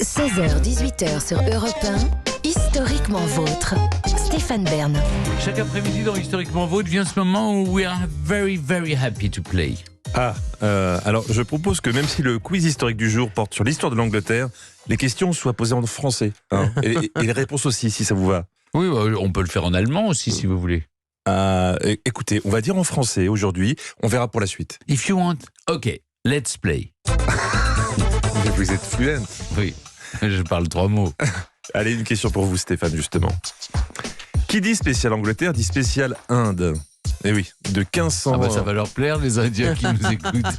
16h-18h sur Europe 1, Historiquement Vôtre. Stéphane Bern. Chaque après-midi dans Historiquement Vôtre vient ce moment où we are very, very happy to play. Alors je propose que même si le quiz historique du jour porte sur l'histoire de l'Angleterre, les questions soient posées en français. Et les réponses aussi, si ça vous va. Oui, on peut le faire en allemand aussi, si vous voulez. Écoutez, on va dire en français aujourd'hui, on verra pour la suite. If you want. Ok, let's play. Mais vous êtes fluent. Oui, je parle 3 mots. Allez, une question pour vous Stéphane, justement. Qui dit spécial Angleterre dit spécial Inde. Eh oui, de 1500... ça va leur plaire, les Indiens qui nous écoutent.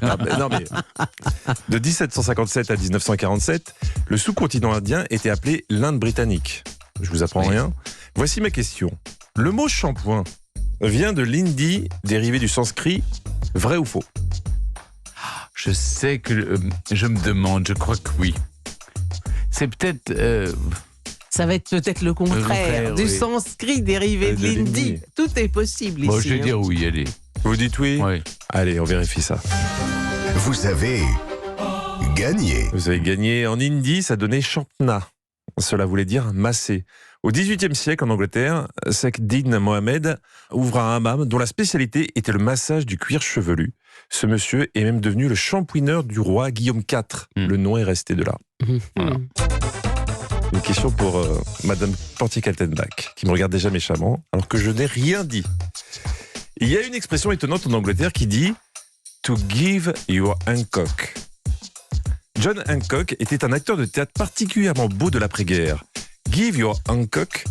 De 1757 à 1947, le sous-continent indien était appelé l'Inde britannique. Je vous apprends rien. Voici ma question. Le mot shampoing vient de l'hindi, dérivé du sanskrit, vrai ou faux? Je sais que... je me demande, je crois que oui. C'est peut-être... Ça va être peut-être le contraire, du sanskrit dérivé de l'hindi. Tout est possible ici. Je vais dire oui, allez. Vous dites oui? Oui. Allez, on vérifie ça. Vous avez gagné. Vous avez gagné. En hindi, ça donnait champna. Cela voulait dire masser. Au XVIIIe siècle, en Angleterre, Sheikh Mohammed ouvre un hammam dont la spécialité était le massage du cuir chevelu. Ce monsieur est même devenu le shampouineur du roi Guillaume IV. Le nom est resté de là. Voilà. Une question pour Madame Portier-Kaltenbach, qui me regarde déjà méchamment, alors que je n'ai rien dit. Il y a une expression étonnante en Angleterre qui dit « to give your Hancock ». John Hancock était un acteur de théâtre particulièrement beau de l'après-guerre. « Give your Hancock »,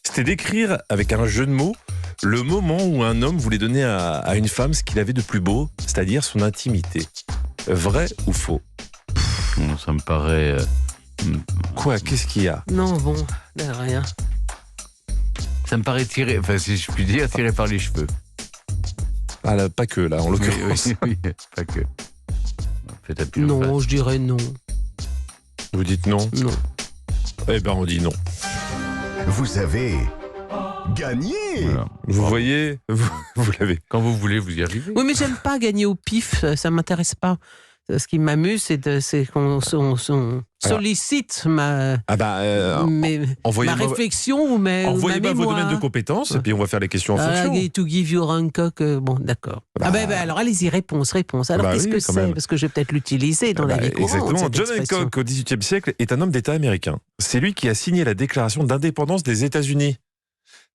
c'était décrire avec un jeu de mots le moment où un homme voulait donner à une femme ce qu'il avait de plus beau, c'est-à-dire son intimité. Vrai ou faux? Ça me paraît... Quoi? Qu'est-ce qu'il y a? Non, bon, rien. Ça me paraît tiré, enfin si je puis dire, tiré par les cheveux. Ah là, pas que là, en l'occurrence. Oui, pas que. Faites appuyer non, je dirais non. Vous dites non? Non. Eh ben on dit non. Vous avez gagné. Voilà. Vous voyez, vous l'avez. Quand vous voulez, vous y arrivez. Oui, mais j'aime pas gagner au pif, ça m'intéresse pas. Ce qui m'amuse, c'est qu'on sollicite ma réflexion ou ma envoyez-moi vos mémoire. domaines de compétences et puis on va faire les questions en fonction. To give your Hancock, bon, d'accord. Alors allez-y, réponse. Alors qu'est-ce que c'est? Parce que je vais peut-être l'utiliser dans la vie courante. Exactement. John Hancock, au XVIIIe siècle, est un homme d'État américain. C'est lui qui a signé la déclaration d'indépendance des États-Unis.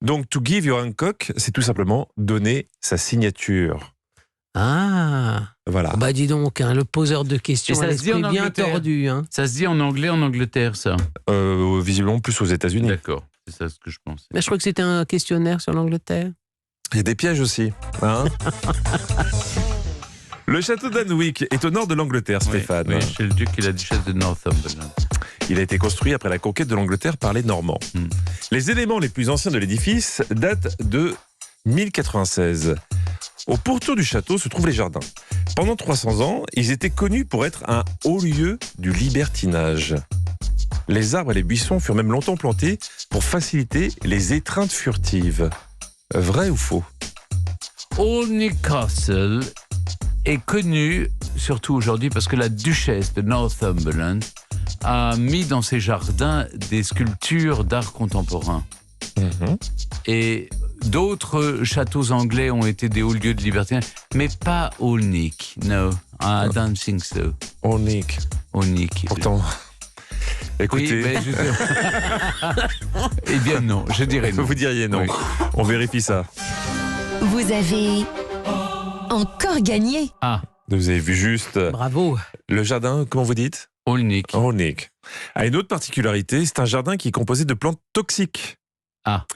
Donc, to give your Hancock, c'est tout simplement donner sa signature. Ah, voilà. Dis donc, le poseur de questions, ça se dit en bien Angleterre. tordu. Ça se dit en anglais en Angleterre, ça. Visiblement plus aux États-Unis. D'accord, c'est ça ce que je pensais. Mais je crois que c'était un questionnaire sur l'Angleterre. Il y a des pièges aussi. Le château d'Anwick est au nord de l'Angleterre, Stéphane. Oui, chez le duc et la duchesse de Northumberland. Il a été construit après la conquête de l'Angleterre par les Normands. Les éléments les plus anciens de l'édifice datent de 1096. Au pourtour du château se trouvent les jardins. Pendant 300 ans, ils étaient connus pour être un haut lieu du libertinage. Les arbres et les buissons furent même longtemps plantés pour faciliter les étreintes furtives. Vrai ou faux? Olney Castle est connu, surtout aujourd'hui, parce que la duchesse de Northumberland a mis dans ses jardins des sculptures d'art contemporain. Et d'autres châteaux anglais ont été des hauts lieux de liberté, mais pas Olnick. No, I don't think so. Olnick. Pourtant, écoutez... Oui, eh bien non, je dirais non. Vous diriez non. Oui. On vérifie ça. Vous avez encore gagné. Vous avez vu juste... Bravo. Le jardin, comment vous dites? Olnick. Une autre particularité, c'est un jardin qui est composé de plantes toxiques.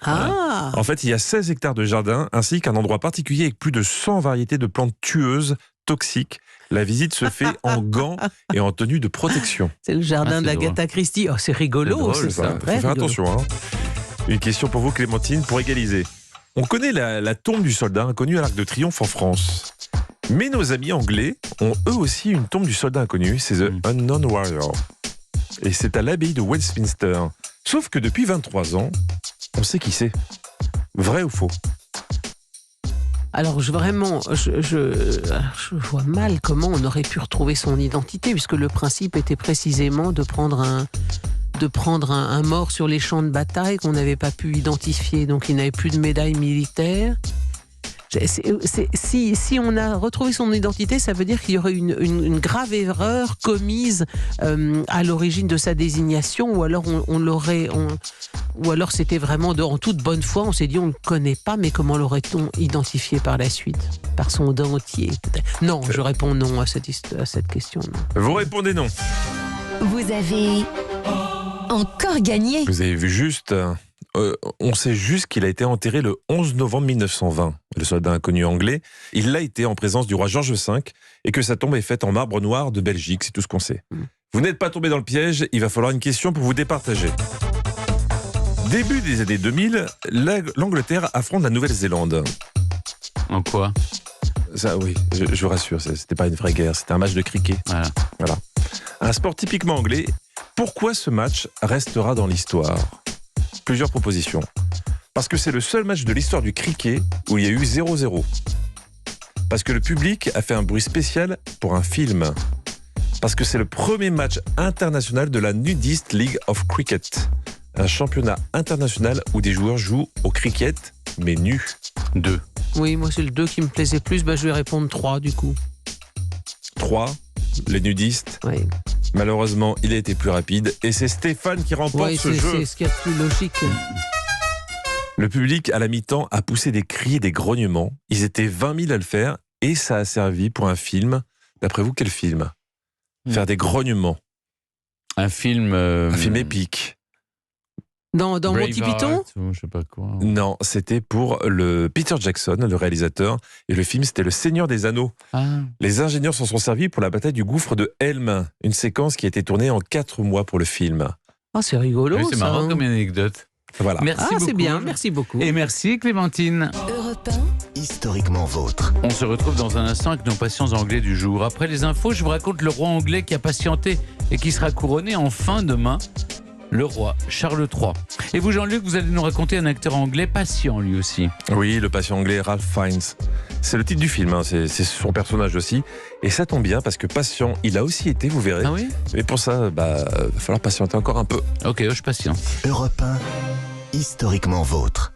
En fait, il y a 16 hectares de jardin, ainsi qu'un endroit particulier avec plus de 100 variétés de plantes tueuses, toxiques. La visite se fait en gants et en tenue de protection. C'est le jardin d'Agatha Christie. Oh, c'est rigolo. C'est ça. Faut faire attention. Une question pour vous, Clémentine, pour égaliser. On connaît la tombe du soldat inconnu à l'Arc de Triomphe en France. Mais nos amis anglais ont eux aussi une tombe du soldat inconnu, c'est The Unknown Warrior. Et c'est à l'abbaye de Westminster. Sauf que depuis 23 ans, on sait qui c'est. Vrai ou faux? Alors je vois mal comment on aurait pu retrouver son identité, puisque le principe était précisément de prendre un mort sur les champs de bataille qu'on n'avait pas pu identifier, donc il n'avait plus de médaille militaire. Si on a retrouvé son identité, ça veut dire qu'il y aurait une grave erreur commise à l'origine de sa désignation, ou alors ou alors c'était vraiment en toute bonne foi, on s'est dit on ne le connaît pas, mais comment l'aurait-on identifié par la suite? Par son dentier, peut-être. Non, je réponds non à cette question. Non. Vous répondez non. Vous avez encore gagné. Vous avez vu juste. On sait juste qu'il a été enterré le 11 novembre 1920, le soldat inconnu anglais. Il l'a été en présence du roi George V et que sa tombe est faite en marbre noir de Belgique, c'est tout ce qu'on sait. Vous n'êtes pas tombé dans le piège, il va falloir une question pour vous départager. Début des années 2000, l'Angleterre affronte la Nouvelle-Zélande. En quoi? Ça, oui, je vous rassure, c'était pas une vraie guerre, c'était un match de cricket. Voilà. Un sport typiquement anglais. Pourquoi ce match restera dans l'histoire? Plusieurs propositions. Parce que c'est le seul match de l'histoire du cricket où il y a eu 0-0. Parce que le public a fait un bruit spécial pour un film. Parce que c'est le premier match international de la Nudist League of Cricket. Un championnat international où des joueurs jouent au cricket, mais nus. 2. Oui, moi c'est le 2 qui me plaisait plus, je vais répondre 3 du coup. 3, les nudistes. Oui. Malheureusement, il a été plus rapide et c'est Stéphane qui remporte ce jeu. C'est ce qu'il y a de plus logique. Le public, à la mi-temps, a poussé des cris et des grognements. Ils étaient 20 000 à le faire et ça a servi pour un film. D'après vous, quel film? Faire des grognements. Un film... Un film épique. Dans Monty Python? Je sais pas quoi. Non, c'était pour le Peter Jackson, le réalisateur. Et le film, c'était Le Seigneur des Anneaux. Les ingénieurs s'en sont servis pour la bataille du gouffre de Helm. Une séquence qui a été tournée en 4 mois pour le film. Ah, c'est rigolo, oui, c'est ça, marrant comme anecdote. Voilà. Merci beaucoup. C'est bien, merci beaucoup. Et merci Clémentine. Europe Historiquement vôtre. On se retrouve dans un instant avec nos patients anglais du jour. Après les infos, je vous raconte le roi anglais qui a patienté et qui sera couronné enfin demain. Le roi Charles III. Et vous, Jean-Luc, vous allez nous raconter un acteur anglais patient, lui aussi. Oui, le patient anglais Ralph Fiennes. C'est le titre du film, c'est son personnage aussi. Et ça tombe bien parce que patient, il a aussi été, vous verrez. Ah oui? Et pour ça, va falloir patienter encore un peu. Ok, je patiente. Europe 1, historiquement vôtre.